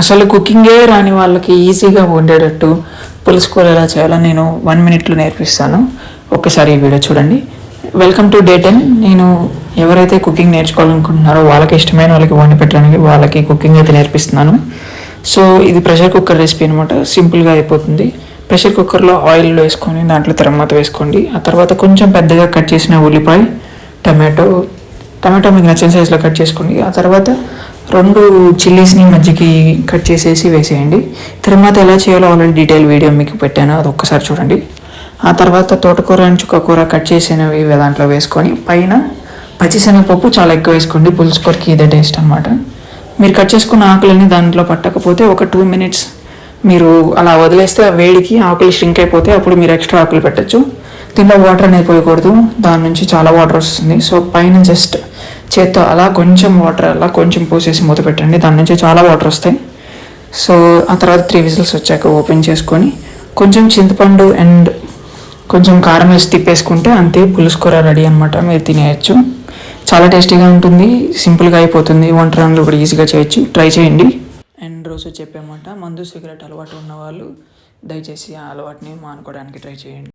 అసలు కుకింగే రాని వాళ్ళకి ఈజీగా వండేటట్టు పులుసు కూర ఎలా చేయాలో నేను 1 మినిట్లో నేర్పిస్తాను. ఒక్కసారి ఈ వీడియో చూడండి. Welcome to day 10. నేను ఎవరైతే కుకింగ్ నేర్చుకోవాలనుకుంటున్నారో వాళ్ళకి ఇష్టమైన వాళ్ళకి వండి పెట్టడానికి వాళ్ళకి కుకింగ్ అయితే నేర్పిస్తున్నాను. సో ఇది ప్రెషర్ కుక్కర్ రెసిపీ అనమాట. సింపుల్గా అయిపోతుంది. ప్రెషర్ కుక్కర్లో ఆయిల్ వేసుకొని దాంట్లో తర్వాత వేసుకోండి. ఆ తర్వాత కొంచెం పెద్దగా కట్ చేసిన ఉల్లిపాయ, టమాటో మీకు నచ్చిన సైజులో కట్ చేసుకోండి. ఆ తర్వాత 2 చిల్లీస్ని మధ్యకి కట్ చేసేసి వేసేయండి. తర్వాత ఎలా చేయాలో ఆల్రెడీ డీటెయిల్ వీడియో మీకు పెట్టాను, అది ఒక్కసారి చూడండి. ఆ తర్వాత తోటకూర అండ్ చుక్కకూర కట్ చేసినవి దాంట్లో వేసుకొని పైన పచ్చిశనగపప్పు చాలా ఎక్కువ వేసుకోండి. పులుసు కూరకి ఇదే టేస్ట్ అనమాట. మీరు కట్ చేసుకున్న ఆకులన్నీ దాంట్లో పట్టకపోతే ఒక 2 మినిట్స్ మీరు అలా వదిలేస్తే ఆ వేడికి ఆకులు ష్రింక్ అయిపోతే అప్పుడు మీరు ఎక్స్ట్రా ఆకులు పెట్టచ్చు. దీంట్లో వాటర్ అనేది పోయకూడదు, దాని నుంచి చాలా వాటర్ వస్తుంది. సో పైన జస్ట్ చేత్తో అలా కొంచెం వాటర్ అలా కొంచెం పోసేసి మూత పెట్టండి, దాని నుంచి చాలా వాటర్ వస్తాయి. సో ఆ తర్వాత 3 విజిల్స్ వచ్చాక ఓపెన్ చేసుకొని కొంచెం చింతపండు అండ్ కొంచెం కారం వేసి తిప్పేసుకుంటే అంతే, పులుసు కూర రెడీ అనమాట. మీరు తినేయచ్చు. చాలా టేస్టీగా ఉంటుంది, సింపుల్గా అయిపోతుంది. వంట రన్లో కూడా ఈజీగా చేయొచ్చు. ట్రై చేయండి. అండ్ రోజు చెప్పేమాట, మందు సిగరెట్ అలవాటు ఉన్న వాళ్ళు దయచేసి ఆ అలవాటుని మానుకోవడానికి ట్రై చేయండి.